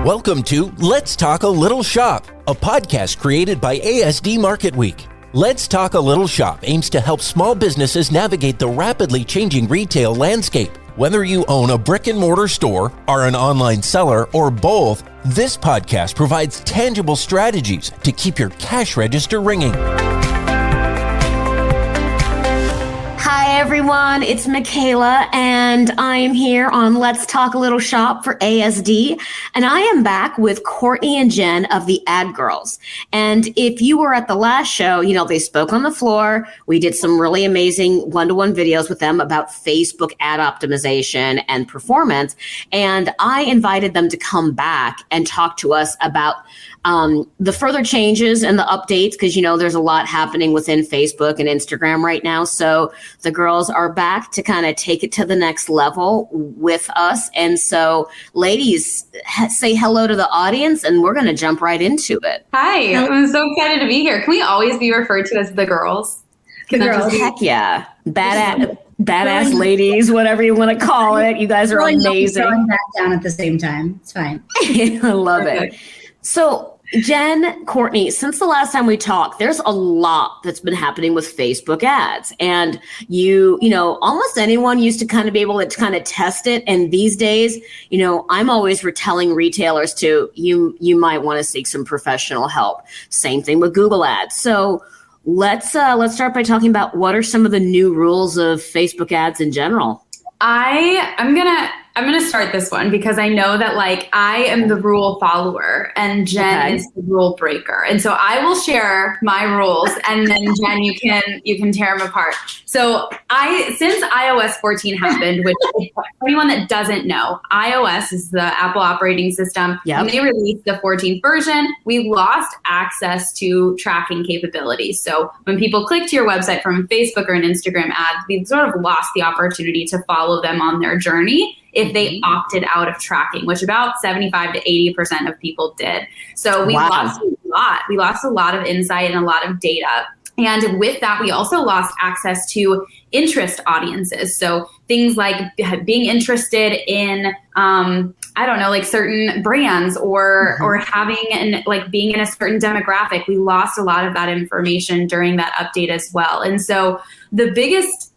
Welcome to Let's Talk a Little Shop, a podcast created by ASD Market Week. Let's Talk a Little Shop aims to help small businesses navigate the rapidly changing retail landscape. Whether you own a brick and mortar store, are an online seller, or both, this podcast provides tangible strategies to keep your cash register ringing. Hi everyone, it's Michaela and I am here on Let's Talk a Little Shop for ASD, and I am back with Courtney and Jen of the Ad Girls. And if you were at the last show, they spoke on the floor. We did some really amazing one-to-one videos with them about Facebook ad optimization and performance, and I invited them to come back and talk to us about the further changes and the updates, because there's a lot happening within Facebook and Instagram right now. So the girls are back to kind of take it to the next level with us. And so ladies, say hello to the audience and we're going to jump right into it. Hi, I'm so excited to be here. Can we always be referred to as the girls? The girls. Heck yeah. Badass ladies, whatever you want to call it. You guys are amazing. Throwing that down at the same time. It's fine. I love it. So Jen, Courtney, since the last time we talked, there's a lot that's been happening with Facebook ads. And almost anyone used to kind of be able to kind of test it. And these days, I'm always telling retailers you might want to seek some professional help. Same thing with Google ads. So let's start by talking about what are some of the new rules of Facebook ads in general. I'm gonna start this one because I know that I am the rule follower and Jen is the rule breaker, and so I will share my rules, and then Jen, you can tear them apart. So since iOS 14 happened, which for anyone that doesn't know, iOS is the Apple operating system. Yep. When they released the 14th version, we lost access to tracking capabilities. So when people clicked to your website from Facebook or an Instagram ad, we sort of lost the opportunity to follow them on their journey if they opted out of tracking, which about 75 to 80% of people did. So we lost a lot. We lost a lot of insight and a lot of data. And with that, we also lost access to interest audiences. So things like being interested in, certain brands or having being in a certain demographic. We lost a lot of that information during that update as well. And so the biggest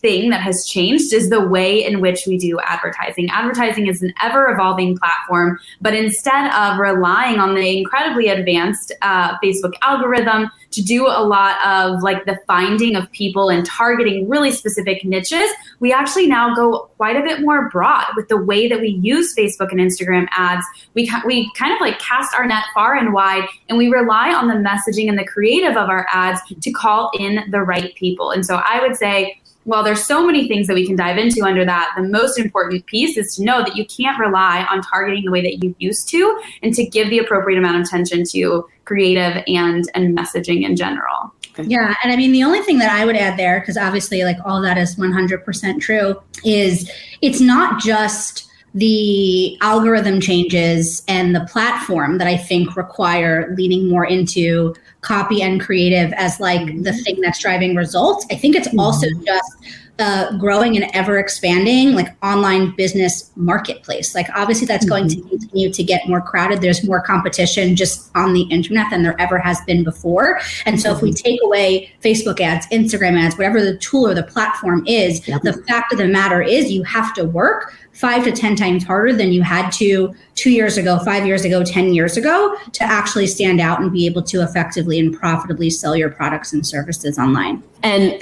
thing that has changed is the way in which we do advertising. Advertising is an ever-evolving platform, but instead of relying on the incredibly advanced Facebook algorithm to do a lot of the finding of people and targeting really specific niches, we actually now go quite a bit more broad with the way that we use Facebook and Instagram ads. We kind of cast our net far and wide, and we rely on the messaging and the creative of our ads to call in the right people. And so I would say, while there's so many things that we can dive into under that, the most important piece is to know that you can't rely on targeting the way that you used to, and to give the appropriate amount of attention to creative and messaging in general. Yeah. And I mean, the only thing that I would add there, because obviously all that is 100% true, is it's not just the algorithm changes and the platform that I think require leaning more into copy and creative as the thing that's driving results. I think it's also just growing and ever expanding online business marketplace. Obviously that's going to continue to get more crowded. There's more competition just on the internet than there ever has been before. And so if we take away Facebook ads, Instagram ads, whatever the tool or the platform is, the fact of the matter is you have to work 5 to 10 times harder than you had to 2 years ago, 5 years ago, 10 years ago to actually stand out and be able to effectively and profitably sell your products and services online. And,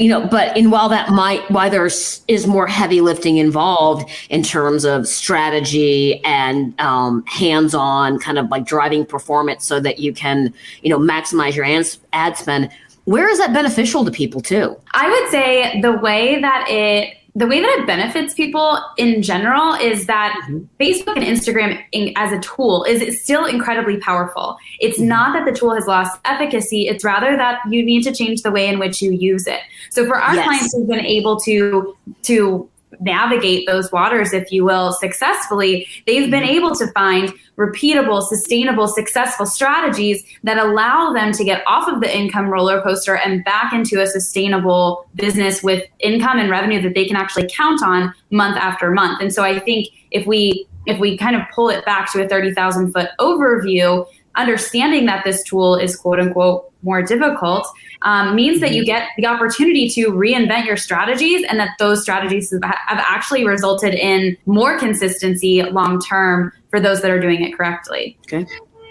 while there is more heavy lifting involved in terms of strategy and hands-on kind of driving performance so that you can, maximize your ad spend, where is that beneficial to people too? I would say the way that it benefits people in general is that Facebook and Instagram as a tool is still incredibly powerful. It's not that the tool has lost efficacy. It's rather that you need to change the way in which you use it. So for our clients who've been able to navigate those waters, if you will, successfully, they've been able to find repeatable, sustainable, successful strategies that allow them to get off of the income roller coaster and back into a sustainable business with income and revenue that they can actually count on month after month. And so I think if we if we kind of pull it back to a 30,000 foot overview, understanding that this tool is quote unquote more difficult means that you get the opportunity to reinvent your strategies, and that those strategies have actually resulted in more consistency long term for those that are doing it correctly. Okay.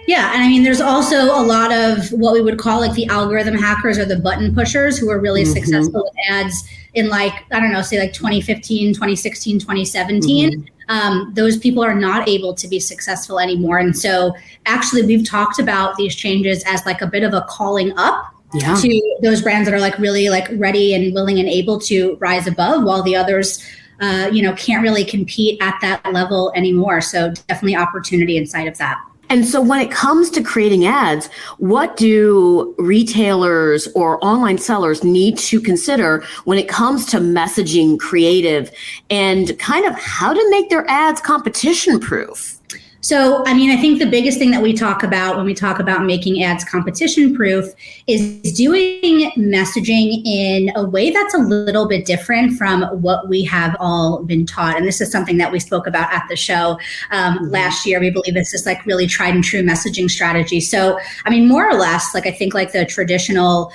Yeah, and I mean, there's also a lot of what we would call like the algorithm hackers or the button pushers who are really successful with ads in like, I don't know, say like 2015, 2016, 2017. Those people are not able to be successful anymore. And so actually we've talked about these changes as like a bit of a calling up to those brands that are like really like ready and willing and able to rise above, while the others, can't really compete at that level anymore. So definitely opportunity inside of that. And so when it comes to creating ads, what do retailers or online sellers need to consider when it comes to messaging creative and kind of how to make their ads competition proof? So, I mean, I think the biggest thing that we talk about when we talk about making ads competition proof is doing messaging in a way that's a little bit different from what we have all been taught. And this is something that we spoke about at the show last year. We believe this is like really tried and true messaging strategy. So, I mean, more or less, like I think like the traditional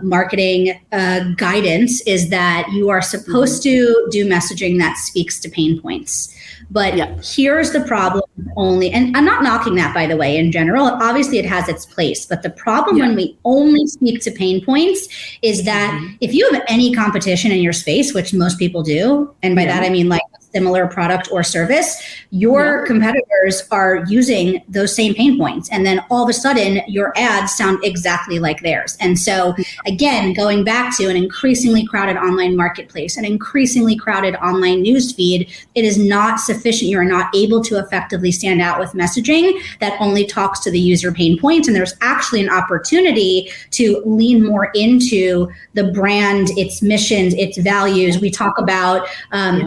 marketing guidance is that you are supposed to do messaging that speaks to pain points. But here's the problem only, and I'm not knocking that, by the way, in general. Obviously, it has its place. But the problem when we only speak to pain points is that if you have any competition in your space, which most people do, and by that I mean like a similar product or service, your competitors are using those same pain points. And then all of a sudden, your ads sound exactly like theirs. And so, again, going back to an increasingly crowded online marketplace, an increasingly crowded online newsfeed, it is not sufficient. You are not able to effectively stand out with messaging that only talks to the user pain points. And there's actually an opportunity to lean more into the brand, its missions, its values. We talk about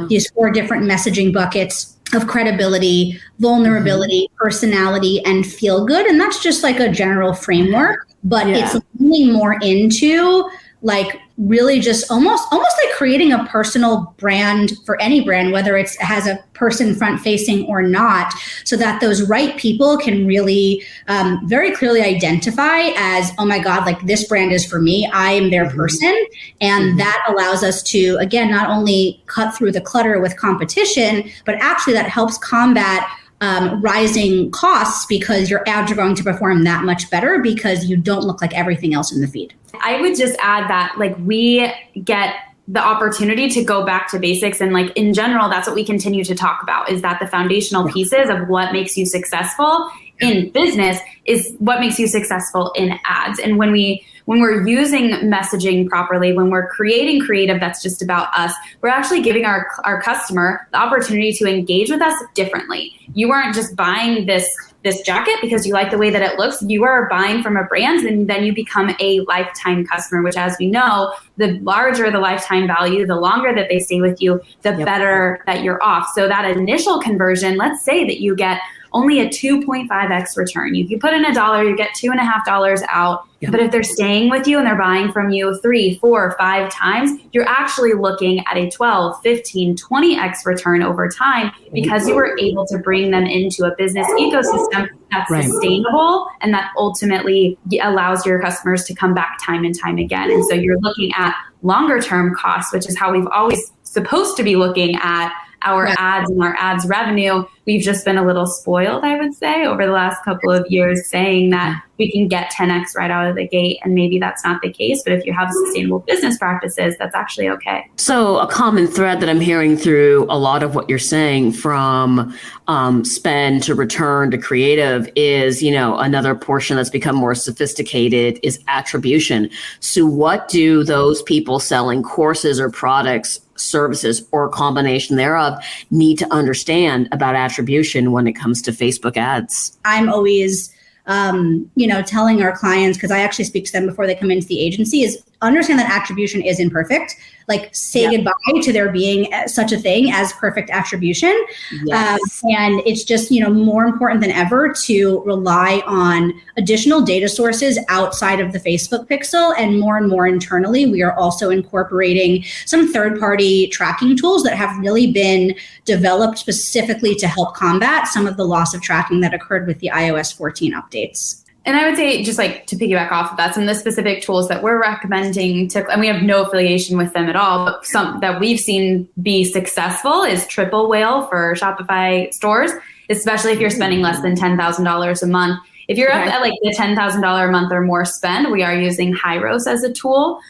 these 4 different messaging buckets of credibility, vulnerability, personality, and feel good. And that's just like a general framework, but it's leaning more into like really just almost like creating a personal brand for any brand, whether it has a person front facing or not, so that those right people can really very clearly identify as, oh my God, like this brand is for me. I am their person. And that allows us to, again, not only cut through the clutter with competition, but actually that helps combat rising costs, because your ads are going to perform that much better because you don't look like everything else in the feed. I would just add that like we get the opportunity to go back to basics, and like in general, that's what we continue to talk about, is that the foundational pieces of what makes you successful in business is what makes you successful in ads. And when we're using messaging properly, when we're creating creative that's just about us, we're actually giving our customer the opportunity to engage with us differently. You aren't just buying this jacket because you like the way that it looks. You are buying from a brand, and then you become a lifetime customer, which, as we know, the larger the lifetime value, the longer that they stay with you, the better that you're off. So that initial conversion, let's say that you get only a 2.5x return. You put in $1, you get $2.50 out. But if they're staying with you and they're buying from you 3, 4, 5 times, you're actually looking at a 12, 15, 20x return over time, because you were able to bring them into a business ecosystem that's sustainable and that ultimately allows your customers to come back time and time again. And so you're looking at longer term costs, which is how we've always supposed to be looking at our ads and our ads revenue. We've just been a little spoiled, I would say, over the last couple of years, saying that we can get 10x right out of the gate. And maybe that's not the case. But if you have sustainable business practices, that's actually okay. So a common thread that I'm hearing through a lot of what you're saying, from spend to return to creative, is, another portion that's become more sophisticated is attribution. So what do those people selling courses or products, services, or a combination thereof need to understand about attribution when it comes to Facebook ads? I'm always, telling our clients, because I actually speak to them before they come into the agency, is understand that attribution is imperfect. Like say goodbye to there being such a thing as perfect attribution. Yes. And it's just, more important than ever to rely on additional data sources outside of the Facebook pixel, and more internally. We are also incorporating some third-party tracking tools that have really been developed specifically to help combat some of the loss of tracking that occurred with the iOS 14 updates. And I would say, just like to piggyback off of that, some of the specific tools that we're recommending and we have no affiliation with them at all, but some that we've seen be successful is Triple Whale for Shopify stores, especially if you're spending less than $10,000 a month. If you're up at like the $10,000 a month or more spend, we are using Hyros as a tool.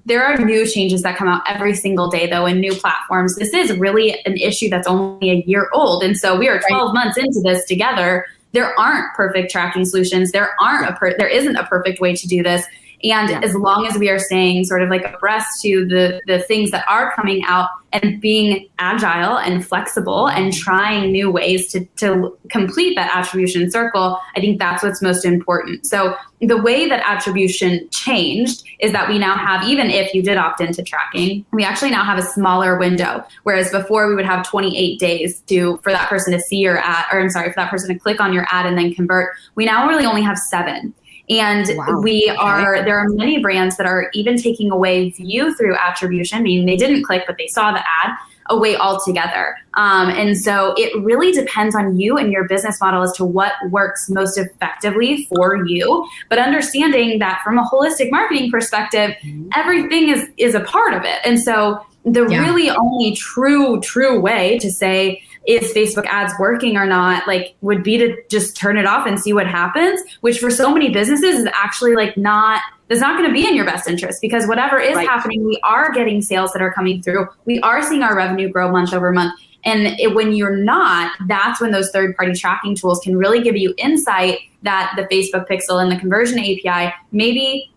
There are new changes that come out every single day, though, in new platforms. This is really an issue that's only a year old. And so we are 12 months into this together. There aren't perfect tracking solutions. There isn't a perfect way to do this. And as long as we are staying sort of like abreast to the things that are coming out and being agile and flexible and trying new ways to complete that attribution circle, I think that's what's most important. So the way that attribution changed is that we now have, even if you did opt into tracking, we actually now have a smaller window. Whereas before we would have 28 days for that person to see your ad, for that person to click on your ad and then convert. We now really only have 7. And there are many brands that are even taking away view through attribution, meaning they didn't click, but they saw the ad, away altogether. And so it really depends on you and your business model as to what works most effectively for you. But understanding that from a holistic marketing perspective, everything is a part of it. And so the really only true way to say, is Facebook ads working or not, would be to just turn it off and see what happens, which for so many businesses is actually that's not going to be in your best interest, because whatever is happening, we are getting sales that are coming through. We are seeing our revenue grow month over month. And when you're not, that's when those third-party tracking tools can really give you insight that the Facebook pixel and the conversion API maybe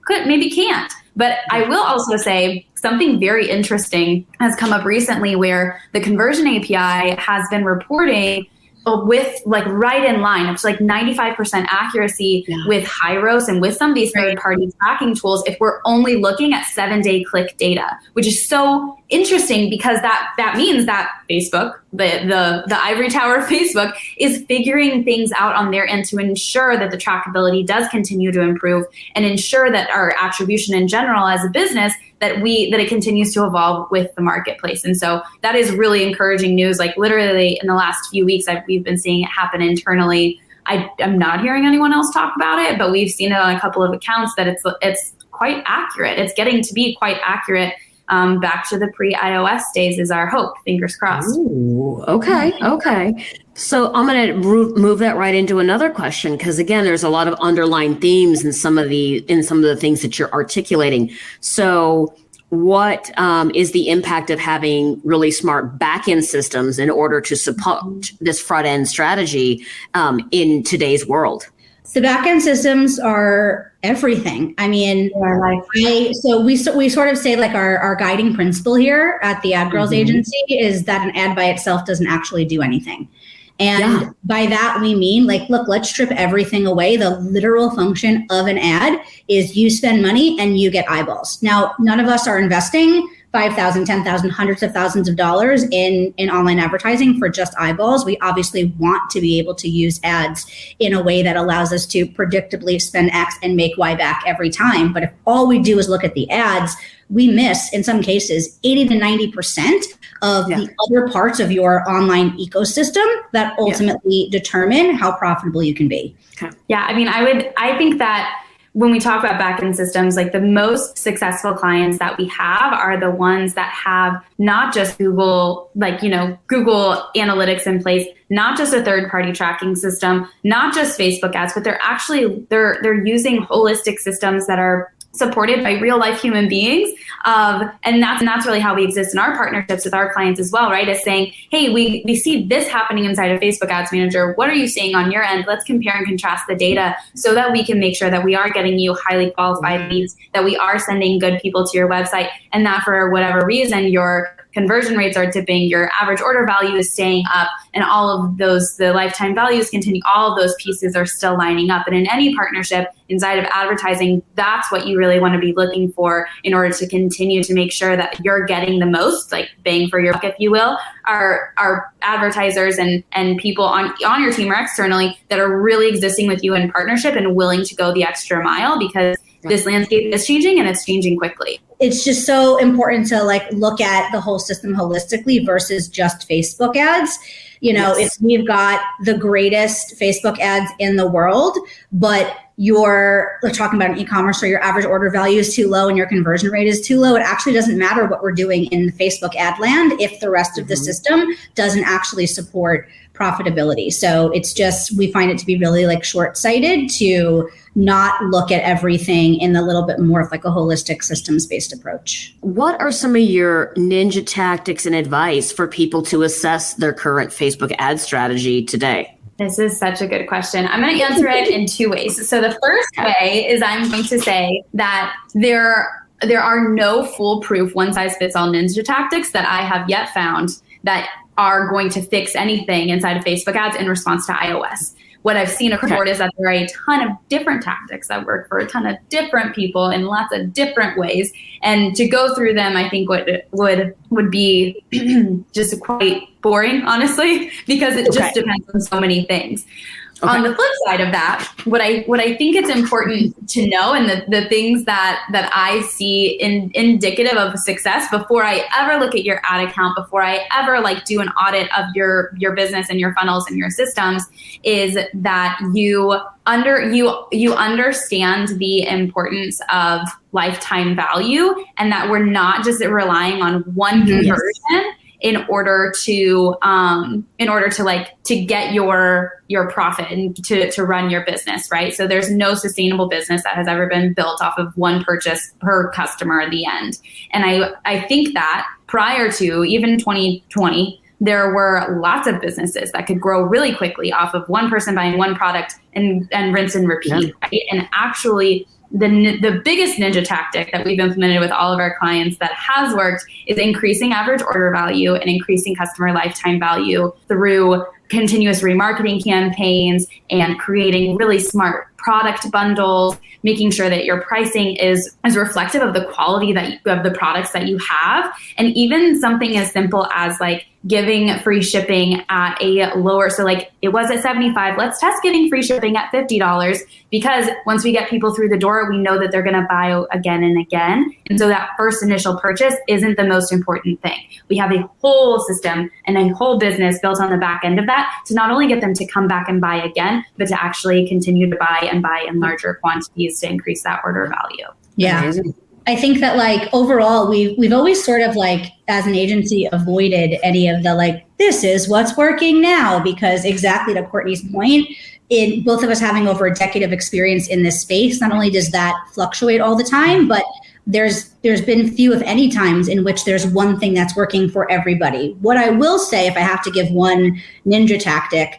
can't. But I will also say something very interesting has come up recently where the conversion API has been reporting with right in line. It's 95% accuracy with Hyros and with some of these third-party tracking tools if we're only looking at 7-day click data, which is so interesting because that means that Facebook, the ivory tower of Facebook, is figuring things out on their end to ensure that the trackability does continue to improve and ensure that our attribution in general as a business, that it continues to evolve with the marketplace. And so that is really encouraging news. Literally in the last few weeks, we've been seeing it happen internally. I'm not hearing anyone else talk about it, but we've seen it on a couple of accounts that it's quite accurate. It's getting to be quite accurate. Back to the pre-iOS days is our hope. Fingers crossed. Ooh, okay. So I'm going to move that right into another question, because again, there's a lot of underlying themes in some of the things that you're articulating. So what is the impact of having really smart back-end systems in order to support this front-end strategy in today's world? So back-end systems are everything. I mean, so we sort of say our guiding principle here at the Ad Girls agency is that an ad by itself doesn't actually do anything. And by that, we mean look, let's strip everything away. The literal function of an ad is you spend money and you get eyeballs. Now, none of us are investing $5,000, $10,000, hundreds of thousands of dollars in online advertising for just eyeballs. We obviously want to be able to use ads in a way that allows us to predictably spend X and make Y back every time. But if all we do is look at the ads, we miss, in some cases, 80 to 90% of the other parts of your online ecosystem that ultimately determine how profitable you can be. Okay. Yeah, I think that when we talk about backend systems, the most successful clients that we have are the ones that have not just Google, Google Analytics in place, not just a third-party tracking system, not just Facebook ads, but they're using holistic systems that are supported by real life human beings. And that's really how we exist in our partnerships with our clients as well, right? Is saying, hey, we see this happening inside of Facebook Ads Manager. What are you seeing on your end? Let's compare and contrast the data so that we can make sure that we are getting you highly qualified leads, that we are sending good people to your website, and that for whatever reason, your conversion rates are dipping, your average order value is staying up, and all of those, the lifetime values continue, all of those pieces are still lining up. And in any partnership inside of advertising, that's what you really want to be looking for in order to continue to make sure that you're getting the most, like bang for your buck, if you will, are advertisers and people on your team or externally that are really existing with you in partnership and willing to go the extra mile, because this landscape is changing and it's changing quickly. It's just so important to like look at the whole system holistically versus just Facebook ads. You know, Yes. if we've got the greatest Facebook ads in the world, but we're talking about an e-commerce, or your average order value is too low and your conversion rate is too low, it actually doesn't matter what we're doing in the Facebook ad land if the rest of the system doesn't actually support profitability. So it's just, we find it to be really like short-sighted to not look at everything in a little bit more of like a holistic systems-based approach. What are some of your ninja tactics and advice for people to assess their current Facebook ad strategy today? This is such a good question. I'm going to answer it in two ways. So the first way is I'm going to say that there are no foolproof one-size-fits-all ninja tactics that I have yet found that are going to fix anything inside of Facebook ads in response to iOS. What I've seen across the board is that there are a ton of different tactics that work for a ton of different people in lots of different ways. And to go through them, I think would be just quite boring, honestly, because it just depends on so many things. Okay. On the flip side of that, what I think it's important to know, and the things that I see indicative of success before I ever look at your ad account, before I ever like do an audit of your business and your funnels and your systems, is that you understand the importance of lifetime value, and that we're not just relying on one conversion in order to get your profit and to run your business, right? So there's no sustainable business that has ever been built off of one purchase per customer at the end. And I think that prior to even 2020, there were lots of businesses that could grow really quickly off of one person buying one product and rinse and repeat, right? And actually, the biggest ninja tactic that we've implemented with all of our clients that has worked is increasing average order value and increasing customer lifetime value through continuous remarketing campaigns and creating really smart product bundles, making sure that your pricing is reflective of the quality of the products that you have. And even something as simple as like giving free shipping at a lower, so like it was at $75, let's test giving free shipping at $50, because once we get people through the door, we know that they're going to buy again and again. And so that first initial purchase isn't the most important thing. We have a whole system and a whole business built on the back end of that to not only get them to come back and buy again, but to actually continue to buy in larger quantities to increase that order value. Yeah. Amazing. I think that like overall, we've always sort of like as an agency avoided any of the like, this is what's working now, because exactly to Courtney's point, in both of us having over a decade of experience in this space, not only does that fluctuate all the time, but there's been few, if any, times in which there's one thing that's working for everybody. What I will say, if I have to give one ninja tactic,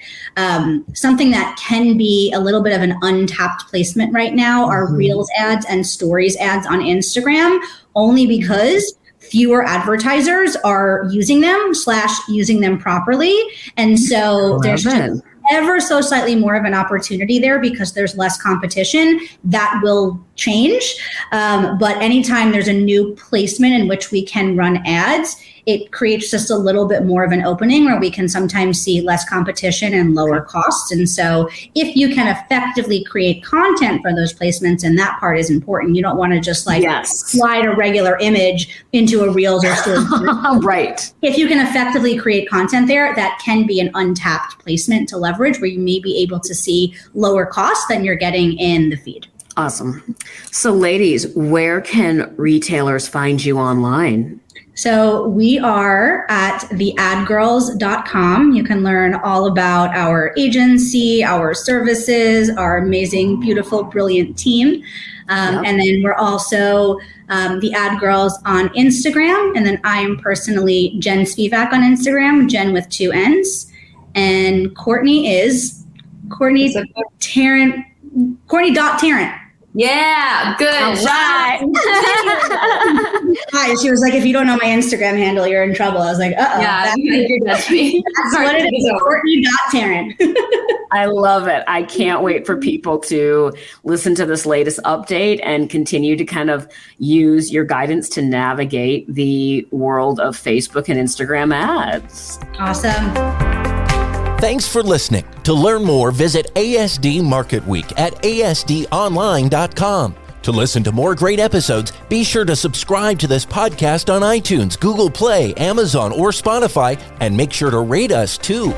something that can be a little bit of an untapped placement right now are Reels ads and Stories ads on Instagram, only because fewer advertisers are using them / using them properly. And so there's just ever so slightly more of an opportunity there because there's less competition. That will change. But anytime there's a new placement in which we can run ads, it creates just a little bit more of an opening where we can sometimes see less competition and lower costs. And so if you can effectively create content for those placements, and that part is important, you don't want to just like slide a regular image into a Reels or Stories. Right. If you can effectively create content there, that can be an untapped placement to leverage where you may be able to see lower costs than you're getting in the feed. Awesome. So ladies, where can retailers find you online? So we are at theadgirls.com. You can learn all about our agency, our services, our amazing, beautiful, brilliant team. And then we're also the Ad Girls on Instagram. And then I am personally Jen Spivak on Instagram, Jen with 2 N's. And Courtney is Courtney Tarrant. Yeah, good. All right. Hi, she was like, if you don't know my Instagram handle, you're in trouble. I was like, Yeah, you're dead to me. That's what it is. Courtney Tarrant. I love it. I can't wait for people to listen to this latest update and continue to kind of use your guidance to navigate the world of Facebook and Instagram ads. Awesome. Thanks for listening. To learn more, visit ASD Market Week at asdonline.com. To listen to more great episodes, be sure to subscribe to this podcast on iTunes, Google Play, Amazon, or Spotify, and make sure to rate us too.